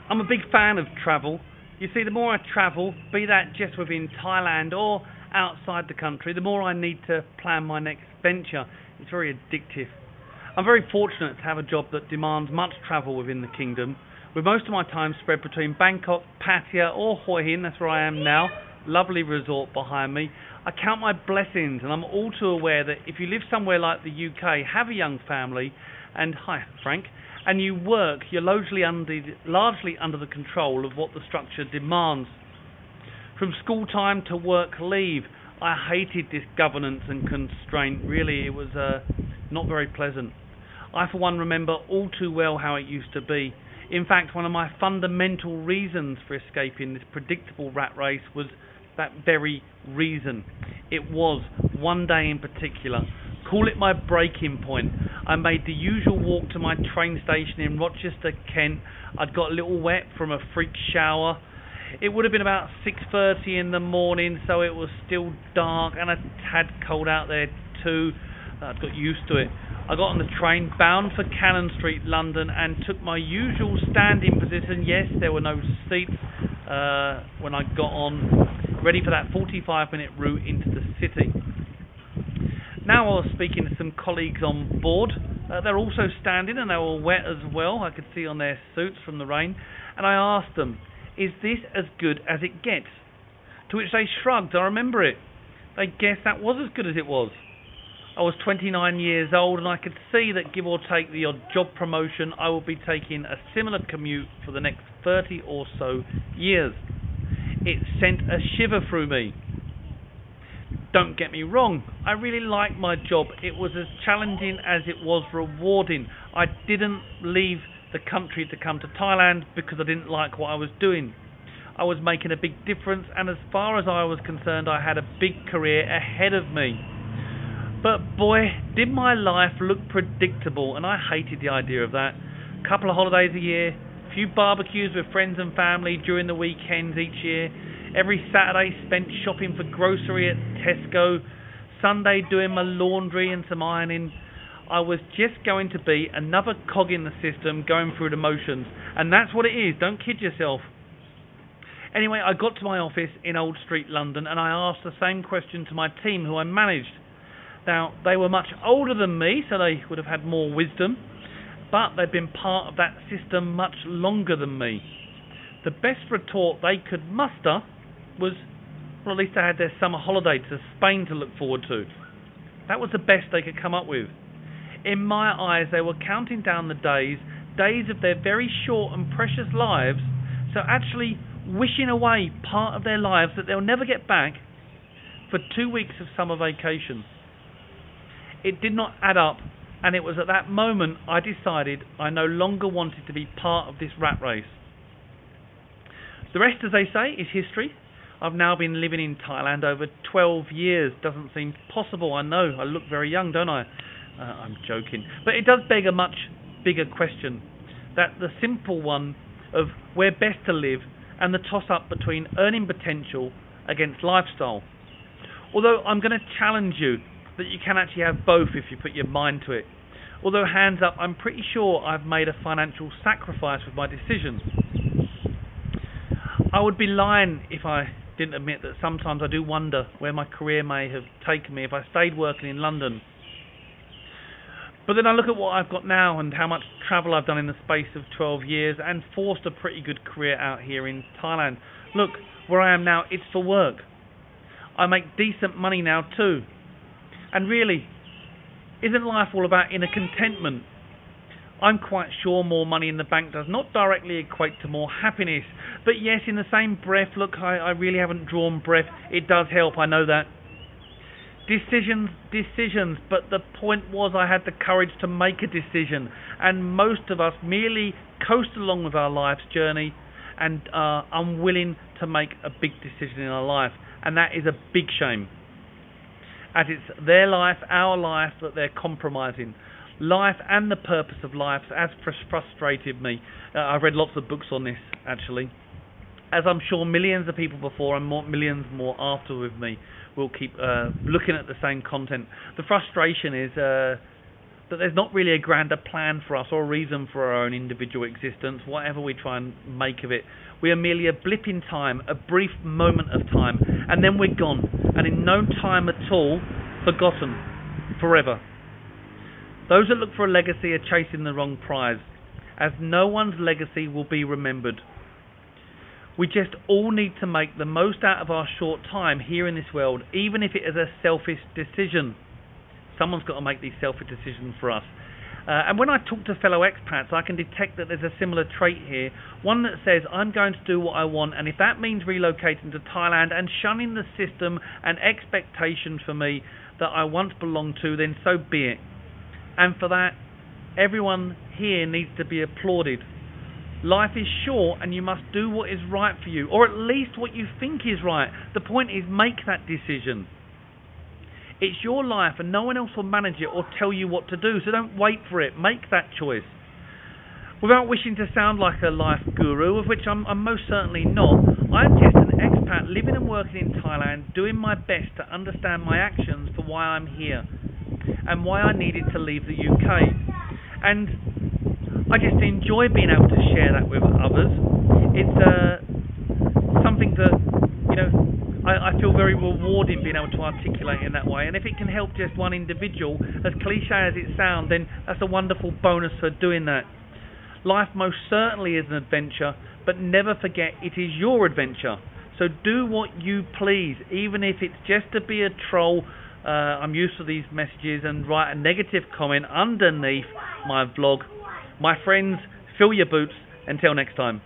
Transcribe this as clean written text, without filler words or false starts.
I'm a big fan of travel. You see, the more I travel, be that just within Thailand or outside the country, the more I need to plan my next venture. It's very addictive. I'm very fortunate to have a job that demands much travel within the kingdom, with most of my time spread between Bangkok, Pattaya or Hua Hin, that's where I am now, lovely resort behind me. I count my blessings, and I'm all too aware that if you live somewhere like the UK, have a young family, and hi Frank, and you work, you're largely under the control of what the structure demands. From school time to work leave, I hated this governance and constraint. Really, it was not very pleasant. I, for one, remember all too well how it used to be. In fact, one of my fundamental reasons for escaping this predictable rat race was that very reason. It was one day in particular. Call it my breaking point. I made the usual walk to my train station in Rochester, Kent. I'd got a little wet from a freak shower. It would have been about 6:30 in the morning, so it was still dark and a tad cold out there too. I'd got used to it. I got on the train bound for Cannon Street, London, and took my usual standing position. Yes, there were no seats when I got on, ready for that 45-minute route into the city. Now I was speaking to some colleagues on board. They're also standing and they were wet as well. I could see on their suits from the rain. And I asked them, is this as good as it gets? To which they shrugged. I remember it. They guessed that was as good as it was. I was 29 years old and I could see that, give or take the odd job promotion, I would be taking a similar commute for the next 30 or so years. It sent a shiver through me. Don't get me wrong, I really liked my job. It was as challenging as it was rewarding. I didn't leave the country to come to Thailand because I didn't like what I was doing. I was making a big difference, and as far as I was concerned, I had a big career ahead of me. But boy, did my life look predictable, and I hated the idea of that. Couple of holidays a year, few barbecues with friends and family during the weekends each year, every Saturday spent shopping for grocery at Tesco, Sunday doing my laundry and some ironing. I was just going to be another cog in the system going through the motions. And that's what it is, don't kid yourself. Anyway, I got to my office in Old Street, London, and I asked the same question to my team who I managed. Now, they were much older than me, so they would have had more wisdom, but they'd been part of that system much longer than me. The best retort they could muster was, well, at least they had their summer holiday to Spain to look forward to. That was the best they could come up with. In my eyes, they were counting down the days of their very short and precious lives, so actually wishing away part of their lives that they'll never get back for 2 weeks of summer vacation. It did not add up, and it was at that moment I decided I no longer wanted to be part of this rat race. The rest, as they say, is history. I've now been living in Thailand over 12 years. Doesn't seem possible, I know. I look very young, don't I? I'm joking. But it does beg a much bigger question. That the simple one of where best to live and the toss-up between earning potential against lifestyle. Although I'm going to challenge you that you can actually have both if you put your mind to it. Although, hands up, I'm pretty sure I've made a financial sacrifice with my decisions. I would be lying if I didn't admit that sometimes I do wonder where my career may have taken me if I stayed working in London. But then I look at what I've got now and how much travel I've done in the space of 12 years and forced a pretty good career out here in Thailand. Look, where I am now, it's for work. I make decent money now too. And really, isn't life all about inner contentment? I'm quite sure more money in the bank does not directly equate to more happiness. But yes, in the same breath, look, I really haven't drawn breath. It does help, I know that. Decisions, but the point was I had the courage to make a decision. And most of us merely coast along with our life's journey and are unwilling to make a big decision in our life. And that is a big shame. As it's their life, our life, that they're compromising. Life and the purpose of life has frustrated me. I've read lots of books on this, actually. As I'm sure millions of people before and millions more after with me will keep looking at the same content. The frustration is the that there's not really a grander plan for us or a reason for our own individual existence, whatever we try and make of it. We are merely a blip in time, a brief moment of time, and then we're gone, and in no time at all, forgotten, forever. Those that look for a legacy are chasing the wrong prize, as no one's legacy will be remembered. We just all need to make the most out of our short time here in this world, even if it is a selfish decision. Someone's got to make these selfish decisions for us. And when I talk to fellow expats, I can detect that there's a similar trait here. One that says, I'm going to do what I want, and if that means relocating to Thailand and shunning the system and expectations for me that I once belonged to, then so be it. And for that, everyone here needs to be applauded. Life is short and you must do what is right for you, or at least what you think is right. The point is, make that decision. It's your life and no one else will manage it or tell you what to do, so don't wait for it. Make that choice. Without wishing to sound like a life guru, of which I'm most certainly not, I'm just an expat living and working in Thailand, doing my best to understand my actions for why I'm here and why I needed to leave the UK. And I just enjoy being able to share that with others. It's something that, I feel very rewarding being able to articulate in that way. And if it can help just one individual, as cliche as it sounds, then that's a wonderful bonus for doing that. Life most certainly is an adventure, but never forget it is your adventure. So do what you please, even if it's just to be a troll. I'm used to these messages, and write a negative comment underneath my vlog. My friends, fill your boots. Until next time.